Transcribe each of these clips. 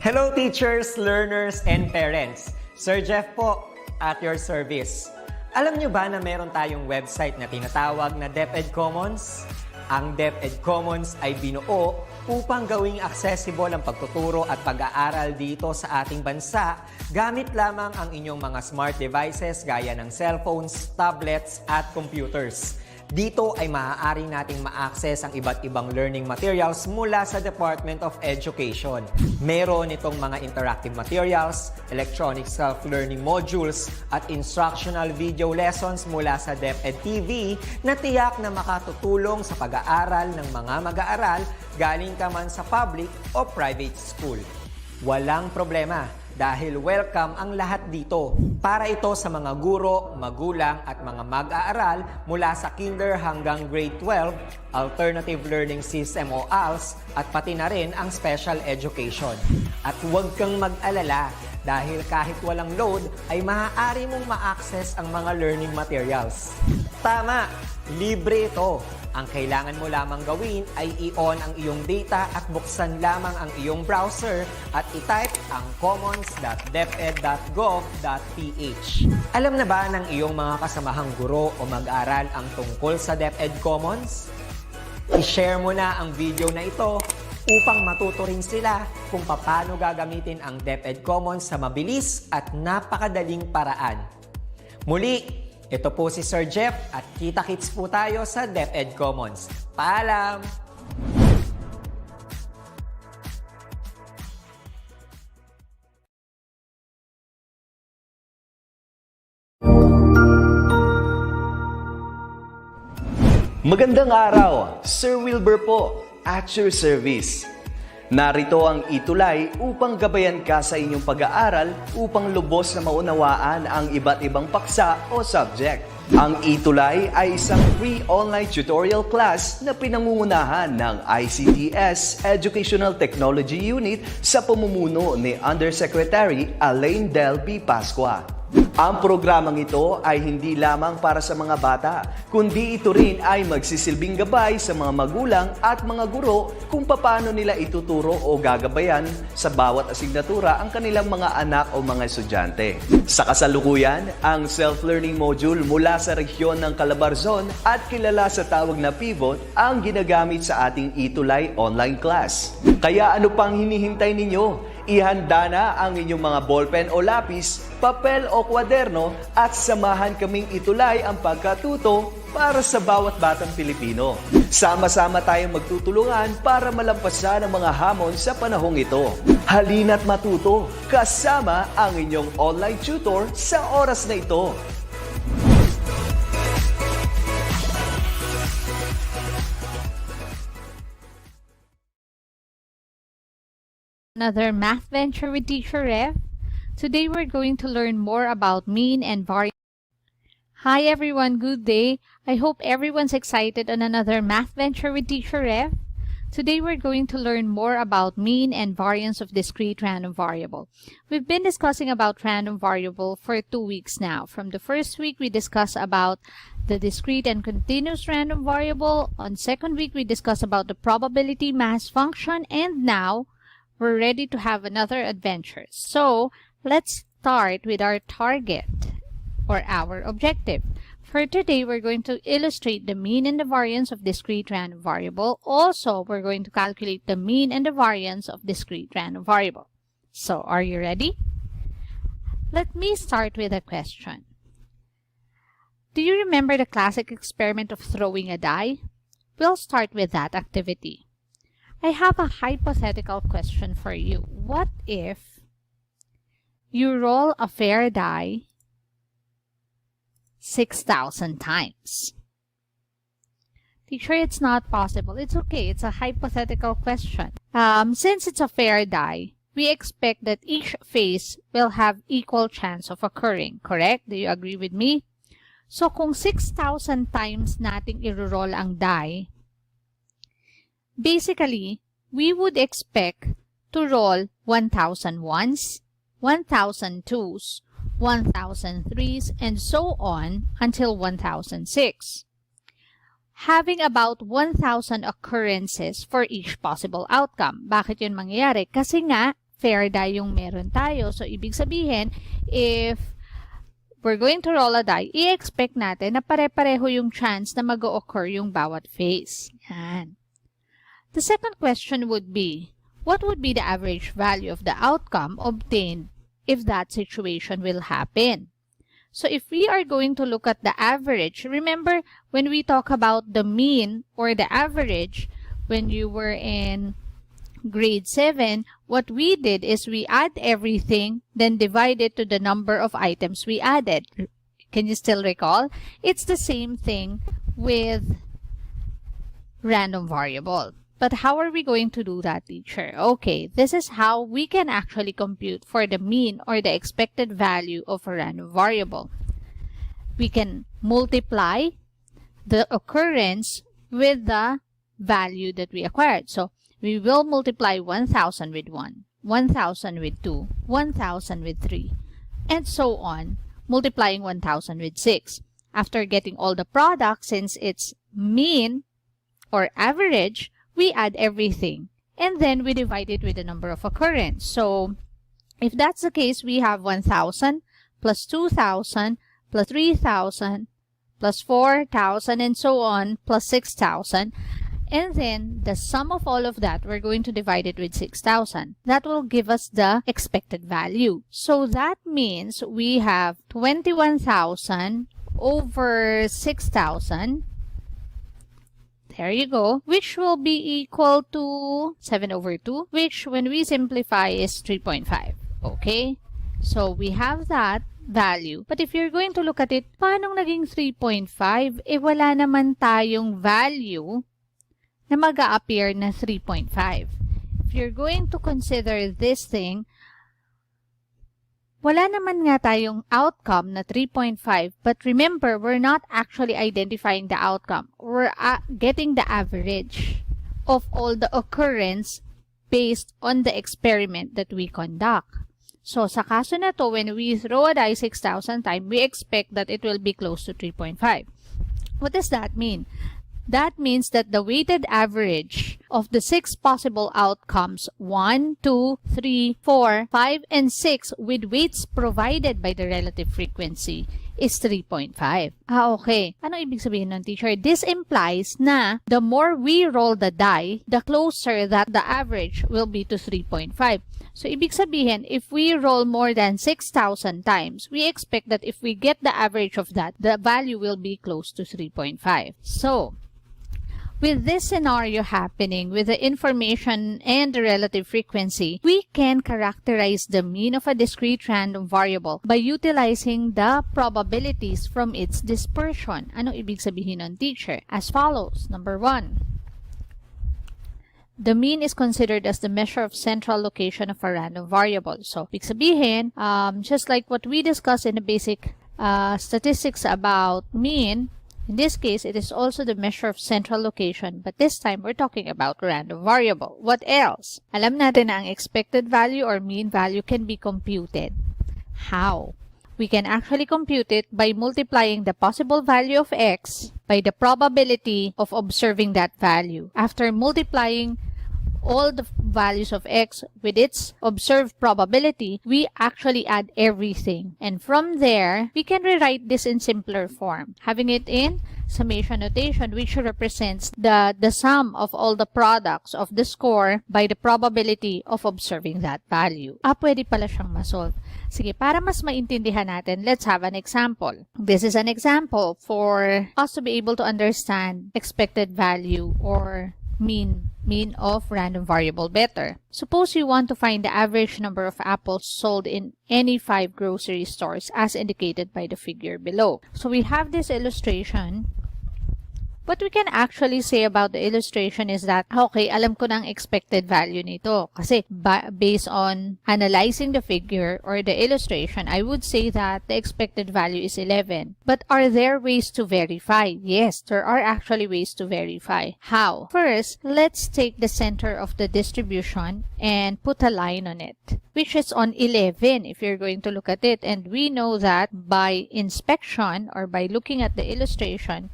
Hello teachers, learners, and parents. Sir Jeff po, at your service. Alam nyo ba na meron tayong website na tinatawag na DepEd Commons? Ang DepEd Commons ay binuo upang gawing accessible ang pagtuturo at pag-aaral dito sa ating bansa gamit lamang ang inyong mga smart devices gaya ng cellphones, tablets, at computers. Dito ay maaari nating ma-access ang iba't ibang learning materials mula sa Department of Education. Meron itong mga interactive materials, electronic self-learning modules, at instructional video lessons mula sa DepEd TV na tiyak na makatutulong sa pag-aaral ng mga mag-aaral galing ka man sa public o private school. Walang problema dahil welcome ang lahat dito. Para ito sa mga guro, magulang at mga mag-aaral mula sa kinder hanggang grade 12, alternative learning system o ALS, at pati na rin ang special education. At huwag kang mag-alala dahil kahit walang load ay maaari mong ma-access ang mga learning materials. Tama! Libre ito. Ang kailangan mo lamang gawin ay i-on ang iyong data at buksan lamang ang iyong browser at i-type ang commons.deped.gov.ph. Alam na ba ng iyong mga kasamahang guro o mag-aral ang tungkol sa DepEd Commons? I-share mo na ang video na ito upang matuto rin sila kung paano gagamitin ang DepEd Commons sa mabilis at napakadaling paraan. Muli, ito po si Sir Jeff at kita-kits po tayo sa DepEd Commons. Paalam! Magandang araw, Sir Wilbur po, at your service. Narito ang ETULay upang gabayan ka sa inyong pag-aaral upang lubos na maunawaan ang iba't ibang paksa o subject. Ang ETULay ay isang free online tutorial class na pinangungunahan ng ICTS Educational Technology Unit sa pamumuno ni Undersecretary Elaine Del B. Pascua. Ang programang ito ay hindi lamang para sa mga bata, kundi ito rin ay magsisilbing gabay sa mga magulang at mga guro kung paano nila ituturo o gagabayan sa bawat asignatura ang kanilang mga anak o mga estudyante. Sa kasalukuyan, ang self-learning module mula sa rehiyon ng Calabarzon at kilala sa tawag na pivot ang ginagamit sa ating ETULay online class. Kaya ano pang hinihintay ninyo? Ihanda na ang inyong mga ballpen o lapis, papel o kwaderno at samahan kaming itulay ang pagkatuto para sa bawat batang Pilipino. Sama-sama tayong magtutulungan para malampasan ang mga hamon sa panahong ito. Halina't matuto kasama ang inyong online tutor sa oras na ito. Another math venture with Teacher Rev. Today we're going to learn more about mean and variance. Hi everyone, good day. I hope everyone's excited on another math venture with Teacher Rev. Today we're going to learn more about mean and variance of discrete random variable. We've been discussing about random variable for 2 weeks now. From the first week we discussed about the discrete and continuous random variable. On second week we discussed about the probability mass function, and now we're ready to have another adventure. So, let's start with our target or our objective. For today, we're going to illustrate the mean and the variance of discrete random variable. Also, we're going to calculate the mean and the variance of discrete random variable. So, are you ready? Let me start with a question. Do you remember the classic experiment of throwing a die? We'll start with that activity. I have a hypothetical question for you. What if you roll a fair die 6,000 times? Teacher, it's not possible. It's okay. It's a hypothetical question. Since it's a fair die, we expect that each face will have equal chance of occurring. Correct? Do you agree with me? So, kung 6,000 times nating i-roll ang die, basically, we would expect to roll 1,000 ones, 1,000 twos, 1,000 threes, and so on until 1,006. Having about 1,000 occurrences for each possible outcome. Bakit yun mangyayari? Kasi nga, fair die yung meron tayo. So, ibig sabihin, if we're going to roll a die, i-expect natin na pare-pareho yung chance na mag-occur yung bawat phase. Yan. The second question would be, what would be the average value of the outcome obtained if that situation will happen? So if we are going to look at the average, remember when we talk about the mean or the average, when you were in grade 7, what we did is we add everything, then divide it to the number of items we added. Can you still recall? It's the same thing with random variable. But how are we going to do that, teacher? Okay, this is how we can actually compute for the mean or the expected value of a random variable. We can multiply the occurrence with the value that we acquired. So, we will multiply 1,000 with 1, 1,000 with 2, 1,000 with 3, and so on, multiplying 1,000 with 6. After getting all the products, since it's mean or average, we add everything, and then we divide it with the number of occurrence. So, if that's the case, we have 1,000 plus 2,000 plus 3,000 plus 4,000 and so on plus 6,000. And then, the sum of all of that, we're going to divide it with 6,000. That will give us the expected value. So, that means we have 21,000 over 6,000. There you go, which will be equal to 7 over 2, which when we simplify is 3.5. Okay? So, we have that value. But if you're going to look at it, paano naging 3.5? Eh, wala naman tayong value na mag-a-appear na 3.5. If you're going to consider this thing, wala naman nga tayong outcome na 3.5, but remember, we're not actually identifying the outcome. We're getting the average of all the occurrence based on the experiment that we conduct. So, sa kaso na to, when we throw a die 6,000 times, we expect that it will be close to 3.5. What does that mean? That means that the weighted average of the 6 possible outcomes, 1, 2, 3, 4, 5, and 6 with weights provided by the relative frequency is 3.5. Okay. Ano ibig sabihin ng teacher? This implies na the more we roll the die, the closer that the average will be to 3.5. So, ibig sabihin, if we roll more than 6,000 times, we expect that if we get the average of that, the value will be close to 3.5. So, with this scenario happening, with the information and the relative frequency, we can characterize the mean of a discrete random variable by utilizing the probabilities from its dispersion. Ano ibig sabihin ng teacher? As follows. Number 1. The mean is considered as the measure of central location of a random variable. So, ibig sabihin, just like what we discussed in the basic statistics about mean, in this case, it is also the measure of central location, but this time we're talking about random variable. What else? Alam natin na ang expected value or mean value can be computed. How? We can actually compute it by multiplying the possible value of x by the probability of observing that value. After multiplying all the values of x with its observed probability, we actually add everything. And from there, we can rewrite this in simpler form, having it in summation notation, which represents the sum of all the products of the score by the probability of observing that value. Pwede pala siyang masolve. Sige, para mas maintindihan natin, let's have an example. This is an example for us to be able to understand expected value or mean of random variable better. Suppose you want to find the average number of apples sold in any 5 grocery stores as indicated by the figure below. So we have this illustration. What we can actually say about the illustration is that, okay, alam ko ng expected value nito. Kasi based on analyzing the figure or the illustration, I would say that the expected value is 11. But are there ways to verify? Yes, there are actually ways to verify. How? First, let's take the center of the distribution and put a line on it, which is on 11 if you're going to look at it. And we know that by inspection or by looking at the illustration,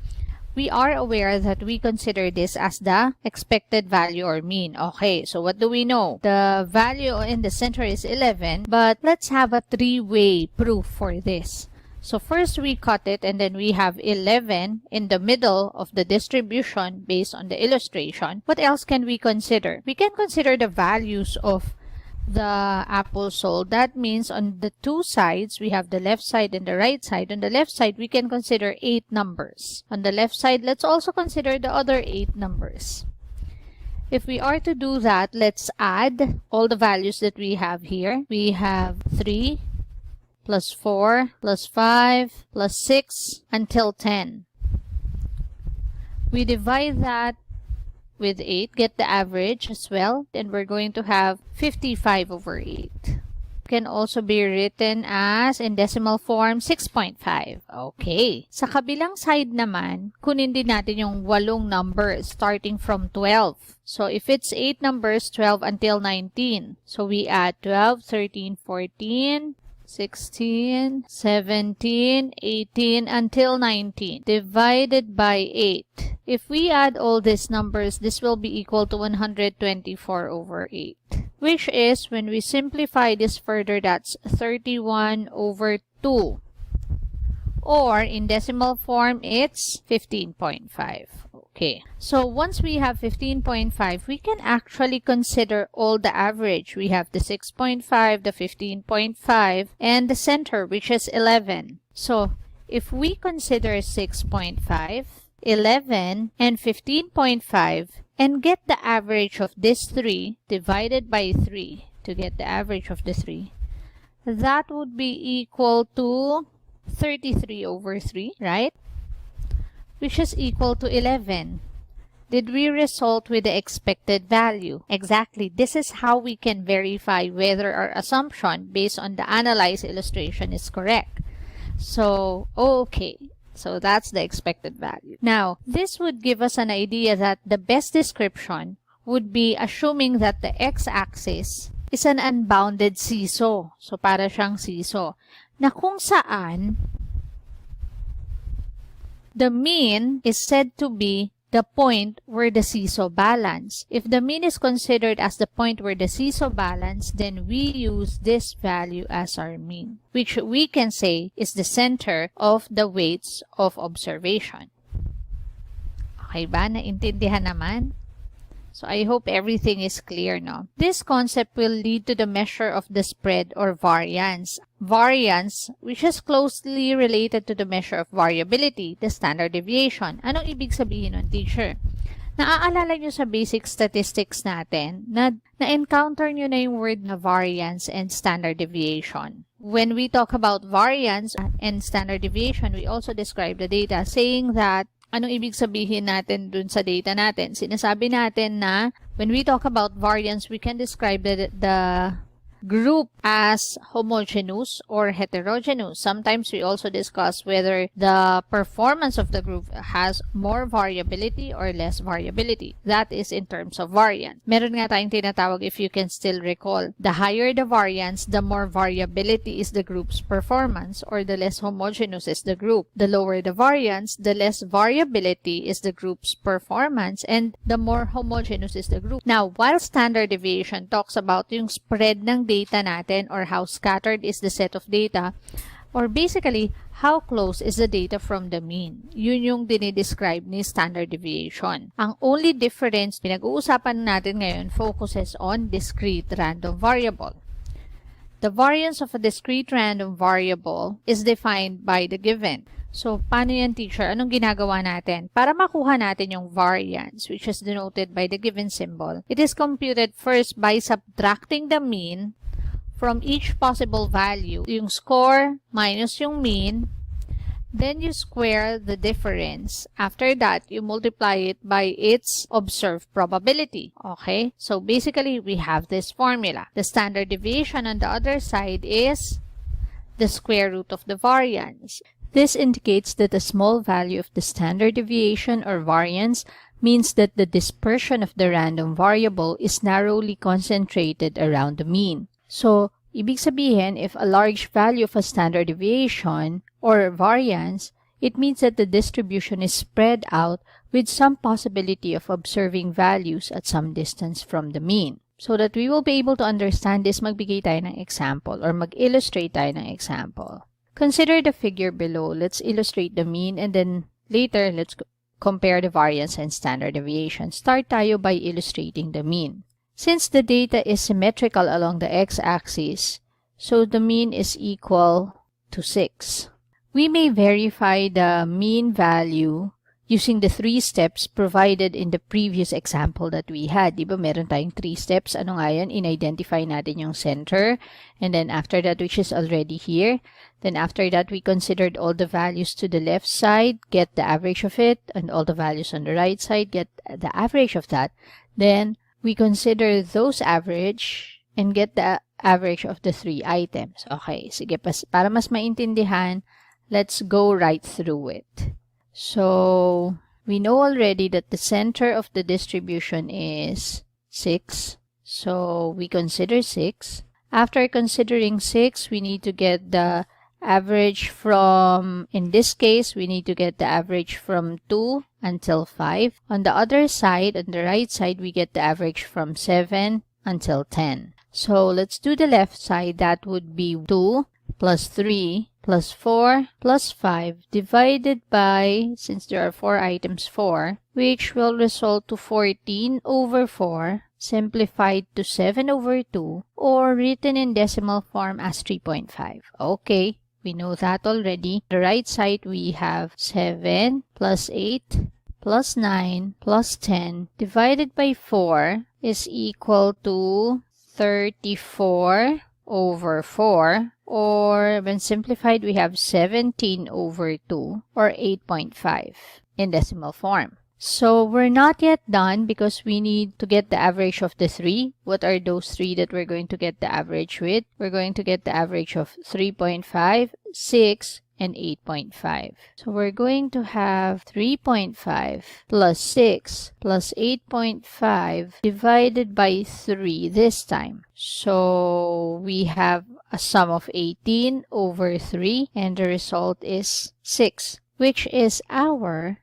we are aware that we consider this as the expected value or mean. Okay, so what do we know? The value in the center is 11, but let's have a three-way proof for this. So first we cut it, and then we have 11 in the middle of the distribution based on the illustration. What else can we consider? We can consider the values of the apple sold. That means on the two sides, we have the left side and the right side. On the left side, we can consider 8 numbers. On the left side, let's also consider the other 8 numbers. If we are to do that, let's add all the values that we have here. We have 3 plus 4 plus 5 plus 6 until 10. We divide that with 8, get the average as well, and we're going to have 55 over 8. Can also be written as, in decimal form, 6.5. Okay. Sa kabilang side naman, kunin din natin yung 8 numbers starting from 12. So if it's 8 numbers, 12 until 19. So we add 12, 13, 14, 16, 17, 18, until 19, divided by 8. If we add all these numbers, this will be equal to 124 over 8. Which is, when we simplify this further, that's 31 over 2. Or, in decimal form, it's 15.5. Okay. So, once we have 15.5, we can actually consider all the average. We have the 6.5, the 15.5, and the center, which is 11. So, if we consider 6.5, 11, and 15.5, and get the average of this 3 divided by 3 to get the average of the 3, that would be equal to 33 over 3, right? Which is equal to 11. Did we result with the expected value? Exactly. This is how we can verify whether our assumption based on the analyzed illustration is correct. So, okay. So that's the expected value. Now, this would give us an idea that the best description would be assuming that the x-axis is an unbounded seesaw. So, para siyang seesaw. Na kung saan the mean is said to be the point where the seesaw balance. If the mean is considered as the point where the seesaw balance, then we use this value as our mean, which we can say is the center of the weights of observation. Okay ba? Naintindihan naman? So I hope everything is clear, no? This concept will lead to the measure of the spread or variance. Variance, which is closely related to the measure of variability, the standard deviation. Anong ibig sabihin nun, teacher? Naaalala nyo sa basic statistics natin na-encounter nyo na yung word na variance and standard deviation. When we talk about variance and standard deviation, we also describe the data saying that anong ibig sabihin natin dun sa data natin? Sinasabi natin na when we talk about variance, we can describe the group as homogeneous or heterogeneous. Sometimes we also discuss whether the performance of the group has more variability or less variability. That is in terms of variance. Meron nga tayong tinatawag, if you can still recall, the higher the variance, the more variability is the group's performance, or the less homogeneous is the group. The lower the variance, the less variability is the group's performance, and the more homogeneous is the group. Now, while standard deviation talks about yung spread ng data natin, or how scattered is the set of data, or basically, how close is the data from the mean. Yun yung dinidescribe ni standard deviation. Ang only difference pinag-uusapan natin ngayon focuses on discrete random variable. The variance of a discrete random variable is defined by the given. So, paano yan, teacher? Anong ginagawa natin? Para makuha natin yung variance, which is denoted by the given symbol, it is computed first by subtracting the mean from each possible value. Yung score minus yung mean, then you square the difference. After that, you multiply it by its observed probability. Okay? So, basically, we have this formula. The standard deviation on the other side is the square root of the variance. This indicates that a small value of the standard deviation or variance means that the dispersion of the random variable is narrowly concentrated around the mean. So, ibig sabihin, if a large value of a standard deviation or variance it means that the distribution is spread out with some possibility of observing values at some distance from the mean. So that we will be able to understand this, magbigay tayo ng example or mag-illustrate tayo ng example. Consider the figure below. Let's illustrate the mean and then later let's compare the variance and standard deviation. Start tayo by illustrating the mean. Since the data is symmetrical along the x-axis, so the mean is equal to 6. We may verify the mean value using the 3 steps provided in the previous example that we had. Diba meron tayong 3 steps. Ano nga yan? In-identify natin yung center. And then after that, which is already here. Then after that, we considered all the values to the left side, get the average of it, and all the values on the right side, get the average of that. Then we consider those average and get the average of the 3 items. Okay, sige, para mas maintindihan, let's go right through it. So, we know already that the center of the distribution is 6. So, we consider 6. After considering 6, we need to get the average from, in this case, we need to get the average from 2 until 5. On the other side, on the right side, we get the average from 7 until 10. So, let's do the left side. That would be 2 plus 3 plus 4 plus 5 divided by, since there are 4 items, 4, which will result to 14 over 4, simplified to 7 over 2, or written in decimal form as 3.5. Okay, we know that already. The right side, we have 7 plus 8 plus 9 plus 10 divided by 4 is equal to 34 over 4, or when simplified, we have 17 over 2, or 8.5 in decimal form. So we're not yet done because we need to get the average of the 3. What are those 3 that we're going to get the average with? We're going to get the average of 3.5, 6, and 8.5. So we're going to have 3.5 plus 6 plus 8.5 divided by 3 this time. So we have a sum of 18 over 3, and the result is 6, which is our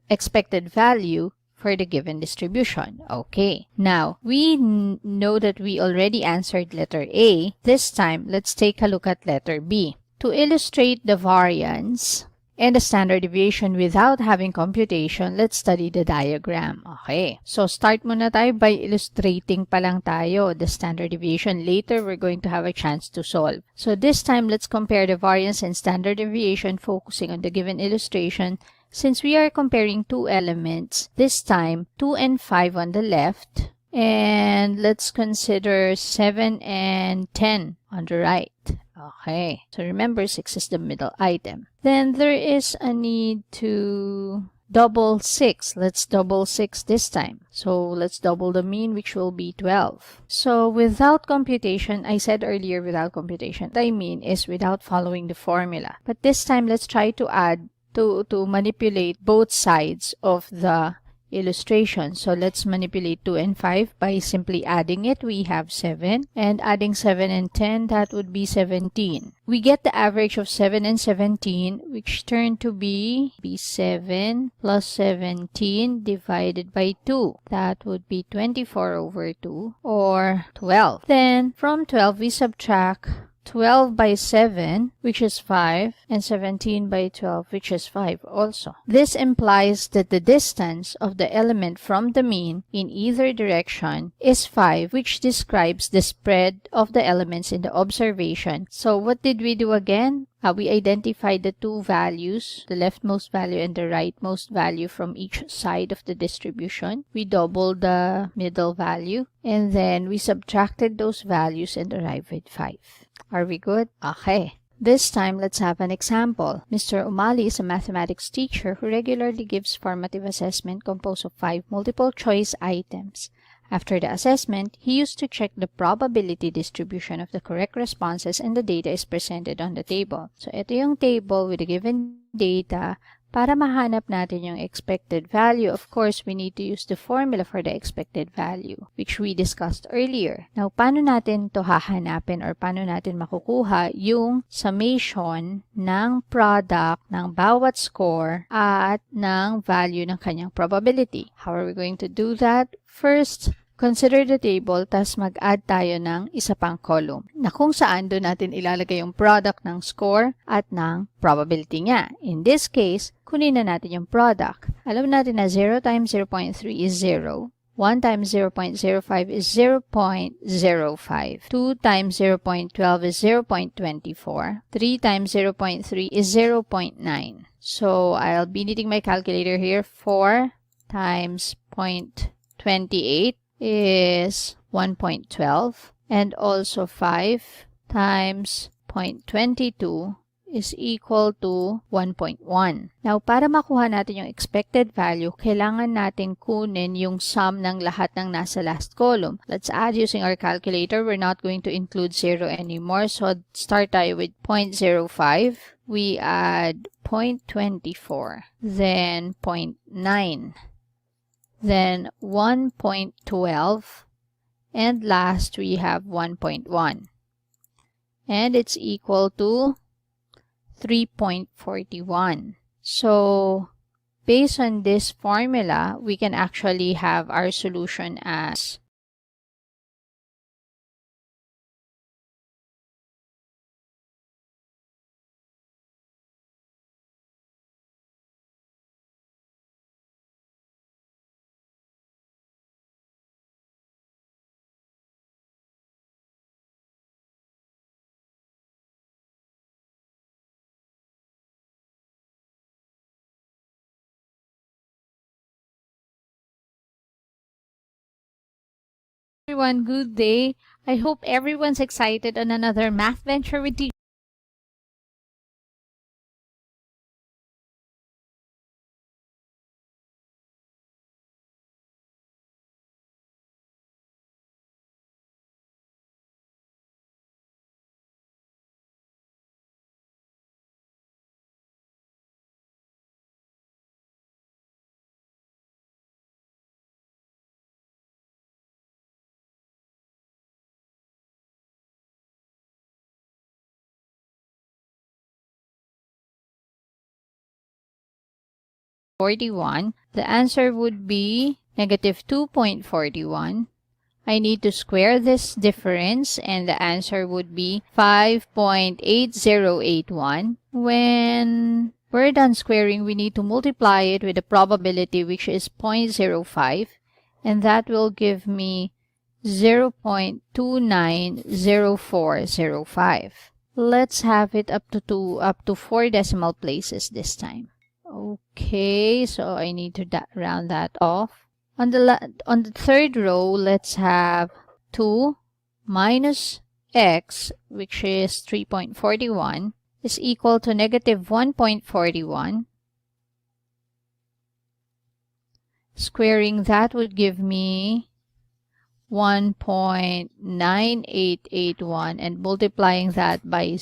expected value for the given distribution. Okay, now we know that we already answered letter A. This time, let's take a look at letter B. To illustrate the variance and the standard deviation without having computation, let's study the diagram. Okay, so start muna tayo by illustrating pa lang tayo the standard deviation. Later, we're going to have a chance to solve. So this time, let's compare the variance and standard deviation focusing on the given illustration. Since we are comparing 2 elements, this time 2 and 5 on the left, and let's consider 7 and 10 on the right. Okay, so remember 6 is the middle item. Then there is a need to double 6. Let's double 6 this time. So let's double the mean, which will be 12. So without computation, I said earlier without computation, what I mean is without following the formula. But this time, let's try to add to manipulate both sides of the illustration. So let's manipulate 2 and 5 by simply adding it. We have 7, and adding 7 and 10, that would be 17. We get the average of 7 and 17, which turn to be 7 plus 17 divided by 2. That would be 24 over 2, or 12. Then from 12, we subtract 12 by 7, which is 5, and 17 by 12, which is 5 also. This implies that the distance of the element from the mean in either direction is 5, which describes the spread of the elements in the observation. So what did we do again? We identified the 2 values, the leftmost value and the rightmost value from each side of the distribution. We doubled the middle value, and then we subtracted those values and arrived at 5. Are we good? Okay. This time, let's have an example. Mr. Umali is a mathematics teacher who regularly gives formative assessment composed of 5 multiple choice items. After the assessment, he used to check the probability distribution of the correct responses, and the data is presented on the table. So, ito yung table with the given data Para mahanap natin yung expected value, of course, we need to use the formula for the expected value, which we discussed earlier. Now, paano natin to hahanapin or paano natin makukuha yung summation ng product ng bawat score at ng value ng kanyang probability? How are we going to do that? First, consider the table, tas mag-add tayo ng isa pang column na kung saan doon natin ilalagay yung product ng score at ng probability niya. In this case, kunin na natin yung product. Alam natin na 0 times 0.3 is 0. 1 times 0.05 is 0.05. 2 times 0.12 is 0.24. 3 times 0.3 is 0.9. So, I'll be needing my calculator here. 4 times 0.28 is 1.12, and also 5 times 0.22 is equal to 1.1. Now, para makuha natin yung expected value, kailangan natin kunin yung sum ng lahat ng nasa last column. Let's add using our calculator. We're not going to include 0 anymore, so start tayo with 0.05. We add 0.24, then 0.9. Then 1.12, and last we have 1.1, and it's equal to 3.41. So based on this formula, we can actually have our solution as everyone, good day. I hope everyone's excited on another math venture with teacher. The answer would be negative 2.41. I need to square this difference, and the answer would be 5.8081. When we're done squaring, we need to multiply it with the probability, which is 0.05, and that will give me 0.290405. Let's have it up to 4 decimal places this time. Okay, so I need to round that off. On the third row, let's have 2 minus x, which is 3.41, is equal to negative 1.41. Squaring that would give me 1.9881, and multiplying that by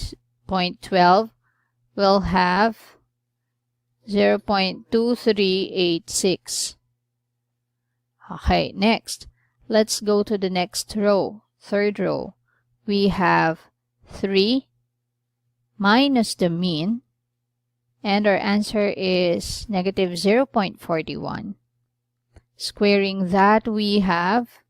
0.12 we'll have 0.2386. Okay, next, let's go to the next row, third row. We have 3 minus the mean, and our answer is negative 0.41. Squaring that, we have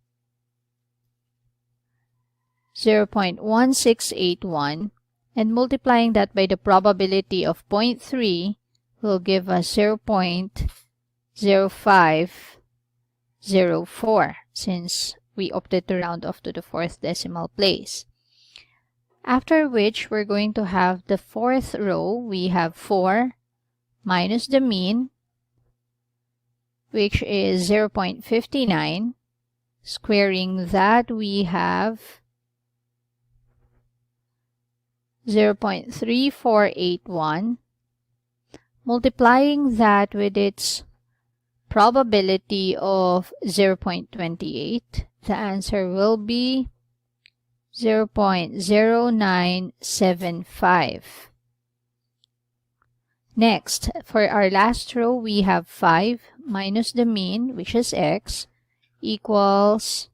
0.1681, and multiplying that by the probability of 0.3 will give us 0.0504, since we opted to round off to the 4th decimal place. After which, we're going to have the 4th row. We have 4 minus the mean, which is 0.59. Squaring that, we have 0.3481. Multiplying that with its probability of 0.28, the answer will be 0.0975. Next, for our last row, we have 5 minus the mean, which is x, equals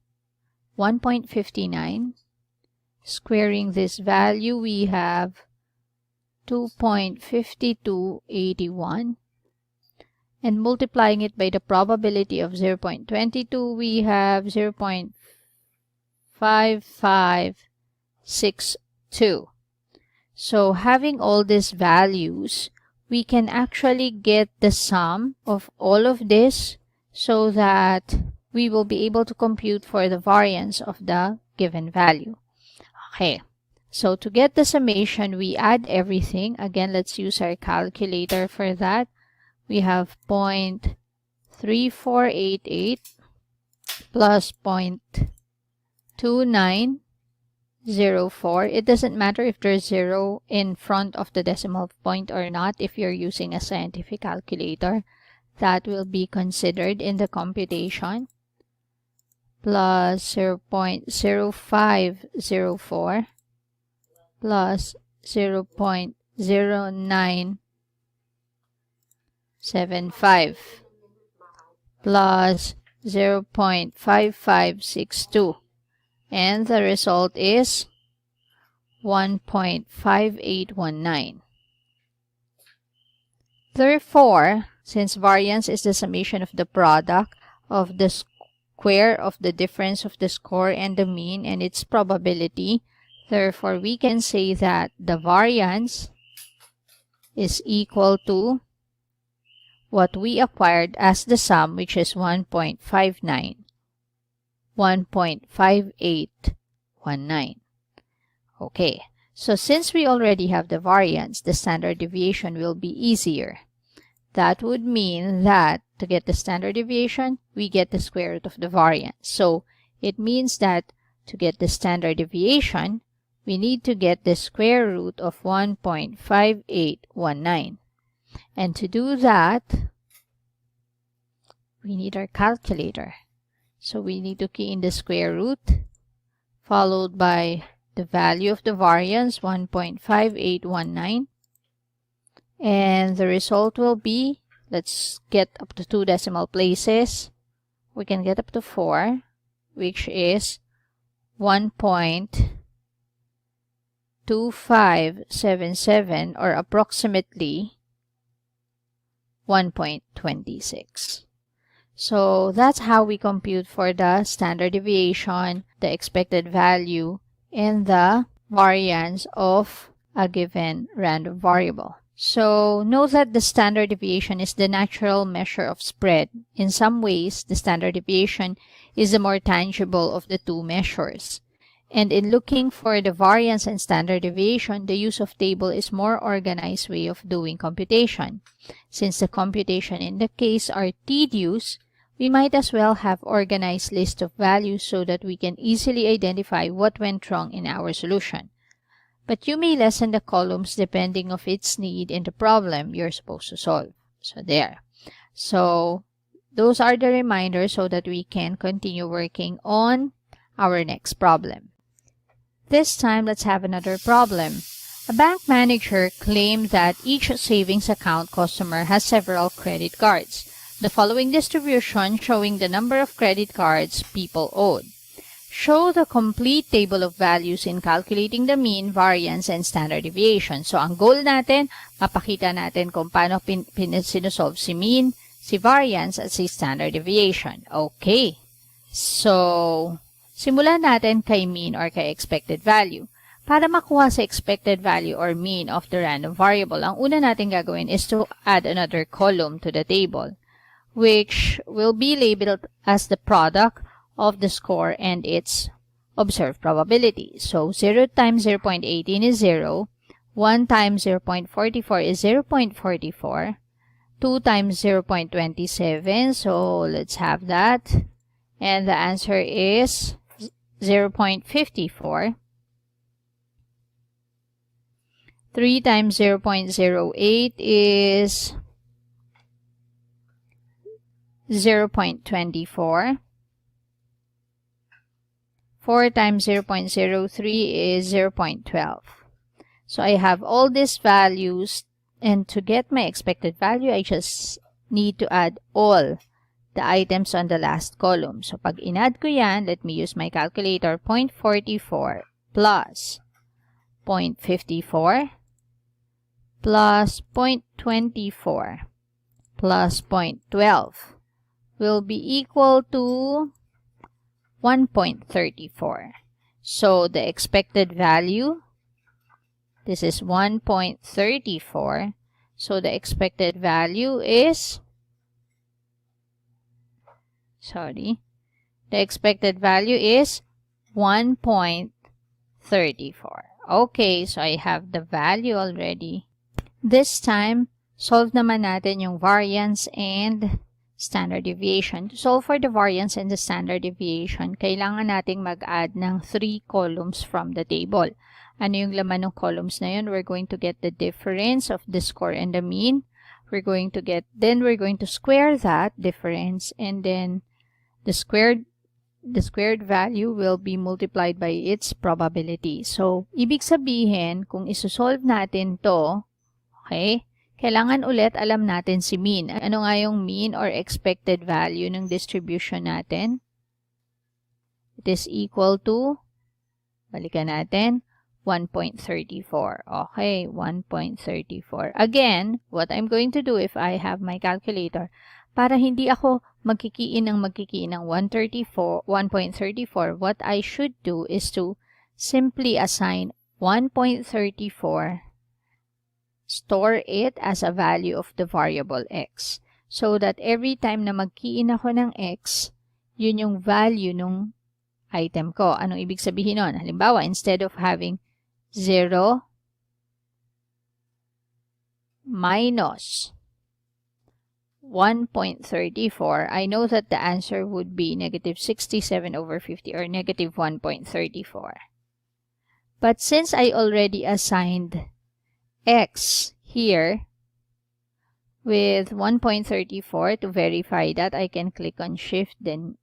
1.59. Squaring this value, we have 2.5281. And multiplying it by the probability of 0.22, we have 0.5562. So having all these values, we can actually get the sum of all of this so that we will be able to compute for the variance of the given value. Okay, so to get the summation, we add everything. Again, let's use our calculator for that. We have 0.3488 plus 0.2904. It doesn't matter if there's 0 in front of the decimal point or not. If you're using a scientific calculator, that will be considered in the computation. Plus 0.0504 plus 0.0975 plus 0.5562, and the result is 1.5819. Therefore, since variance is the summation of the product of the square of the difference of the score and the mean and its probability, therefore we can say that the variance is equal to what we acquired as the sum, which is 1.5819. Okay, so since we already have the variance, the standard deviation will be easier. That would mean that to get the standard deviation, we get the square root of the variance. So it means that to get the standard deviation, we need to get the square root of 1.5819. And to do that, we need our calculator. So we need to key in the square root, followed by the value of the variance, 1.5819. And the result will be, let's get up to 2 decimal places. We can get up to 4, which is 1.2577, or approximately 1.26. So that's how we compute for the standard deviation, the expected value, and the variance of a given random variable. So note that the standard deviation is the natural measure of spread. In some ways, the standard deviation is the more tangible of the two measures. And in looking for the variance and standard deviation, the use of table is more organized way of doing computation. Since the computation in the case are tedious, we might as well have organized list of values so that we can easily identify what went wrong in our solution. But you may lessen the columns depending on its need in the problem you're supposed to solve. So there. So those are the reminders so that we can continue working on our next problem. This time, let's have another problem. A bank manager claimed that each savings account customer has several credit cards. The following distribution showing the number of credit cards people owed. Show the complete table of values in calculating the mean, variance, and standard deviation. So, ang goal natin, mapakita natin kung paano sinusolve si mean, si variance, at si standard deviation. Okay. So, simulan natin kay mean or kay expected value. Para makuha sa expected value or mean of the random variable, ang una natin gagawin is to add another column to the table, which will be labeled as the product of the score and its observed probability. So, 0 times 0.18 is 0, 1 times 0.44 is 0.44, 2 times 0.27, so let's have that, and the answer is 0.54, 3 times 0.08 is 0.24, 4 times 0.03 is 0.12. So I have all these values And to get my expected value, I just need to add all the items on the last column. So pag in-add ko yan, let me use my calculator, 0.44 plus 0.54 plus 0.24 plus 0.12 will be equal to 1.34. So the expected value, this is 1.34. So the expected value is, the expected value is 1.34. Okay, so I have the value already. This time, solve naman natin yung variance and standard deviation. To solve for the variance and the standard deviation, kailangan nating mag-add ng 3 columns from the table. Ano yung laman ng columns na yun? We're going to get the difference of the score and the mean. We're going to square that difference, and then the squared value will be multiplied by its probability. So, ibig sabihin, kung isosolve natin to, okay, kailangan ulit alam natin si mean. Ano nga yung mean or expected value ng distribution natin? It is equal to, balikan natin, 1.34. Okay, 1.34. Again, what I'm going to do if I have my calculator, para hindi ako magkikiin ng 1.34, what I should do is to simply assign 1.34, store it as a value of the variable x. So that every time na magkiin ako ng x, yun yung value nung item ko. Anong ibig sabihin nun? Halimbawa, instead of having 0 minus 1.34, I know that the answer would be negative 67 over 50 or negative 1.34. But since I already assigned x here with 1.34, to verify that, I can click on Shift, then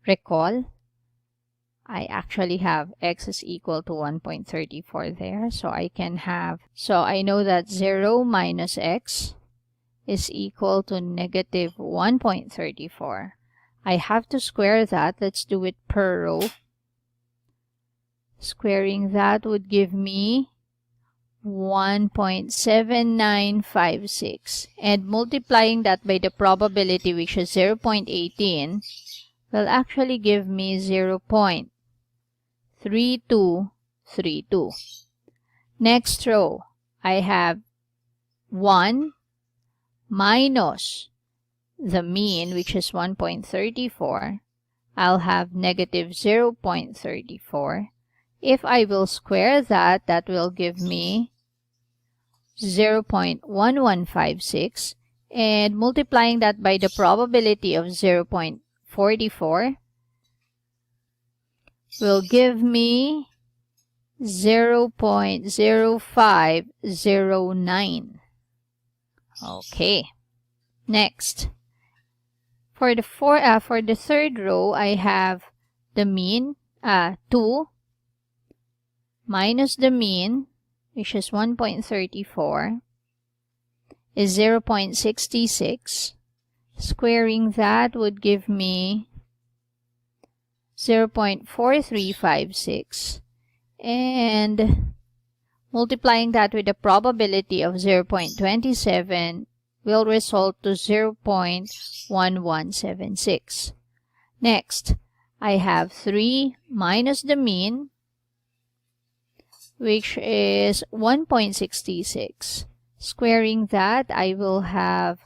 recall. I actually have x is equal to 1.34 there. So I know that 0 minus x is equal to negative 1.34. I have to square that. Let's do it per row. Squaring that would give me 1.7956. And multiplying that by the probability, which is 0.18, will actually give me 0.3232. Next row, I have 1 minus the mean, which is 1.34. I'll have negative 0.34. If I will square that, that will give me 0.1156. And multiplying that by the probability of 0.44 will give me 0.0509. Okay. Next, for the third row, I have the mean 2 minus the mean, which is 1.34, is 0.66. Squaring that would give me 0.4356. And multiplying that with the probability of 0.27 will result to 0.1176. Next, I have 3 minus the mean, which is 1.66. Squaring that, I will have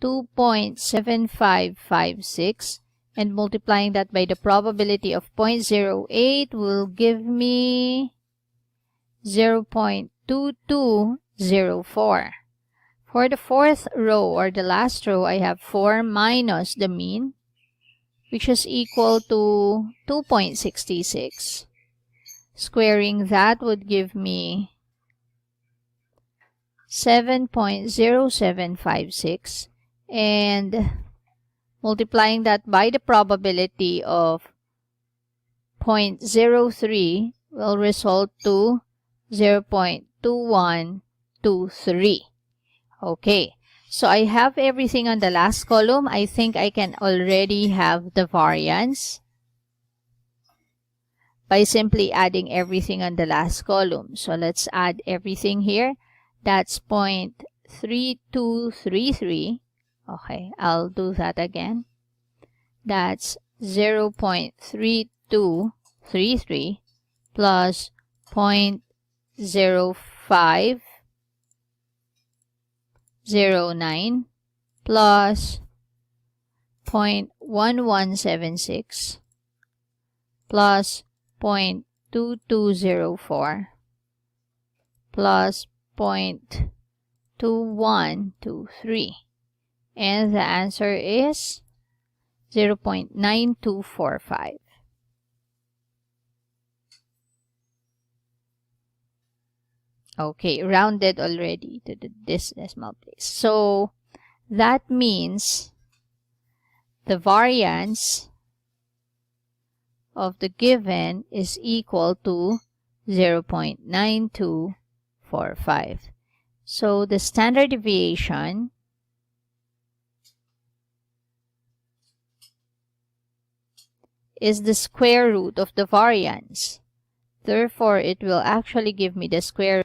2.7556. And multiplying that by the probability of 0.08 will give me 0.2204. For the fourth row or the last row, I have 4 minus the mean, which is equal to 2.66. Squaring that would give me 7.0756. And multiplying that by the probability of 0.03 will result to 0.2125. 2, 3. Okay, so I have everything on the last column. I think I can already have the variance by simply adding everything on the last column. So let's add everything here. That's 0.3233. Okay, I'll do that again. That's 0.3233 plus 0.0509 plus 0.1176 plus 0.2204 plus 0.2123. And the answer is 0.9245. Okay, rounded already to this decimal place. So that means the variance of the given is equal to 0.9245. So the standard deviation is the square root of the variance. Therefore, it will actually give me the square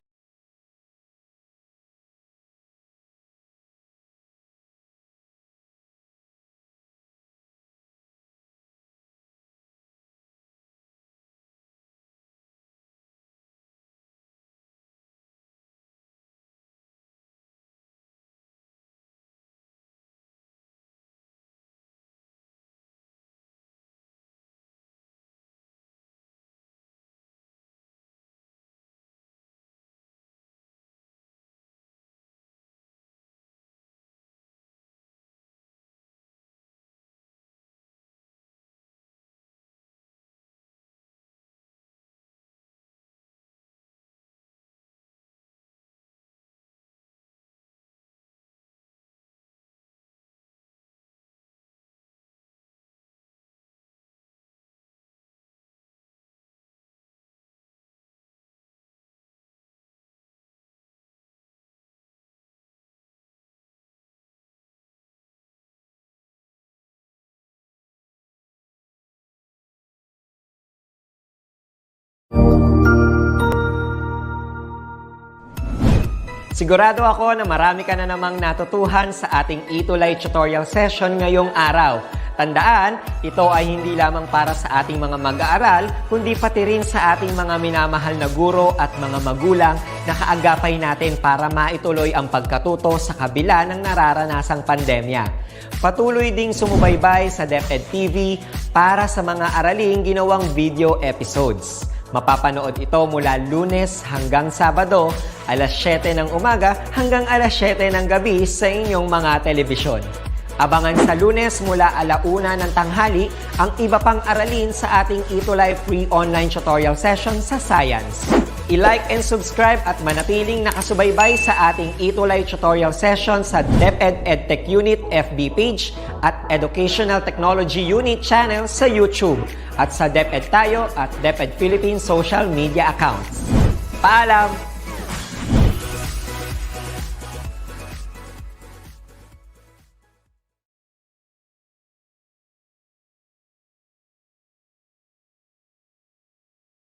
Sigurado ako na marami ka na namang natutuhan sa ating ETULay tutorial session ngayong araw. Tandaan, ito ay hindi lamang para sa ating mga mag-aaral, kundi pati rin sa ating mga minamahal na guro at mga magulang na kaagapay natin para maituloy ang pagkatuto sa kabila ng nararanasang pandemya. Patuloy ding sumubaybay sa DepEd TV para sa mga araling ginawang video episodes. Mapapanood ito mula Lunes hanggang Sabado, alas 7 ng umaga hanggang alas 7 ng gabi sa inyong mga telebisyon. Abangan sa Lunes mula 1:00 ng tanghali ang iba pang aralin sa ating ETULay free online tutorial session sa Science. I-like and subscribe at manatiling nakasubaybay sa ating ETULay tutorial session sa DepEd Edtech Unit FB page at Educational Technology Unit channel sa YouTube at sa DepEd Tayo at DepEd Philippines social media accounts. Paalam!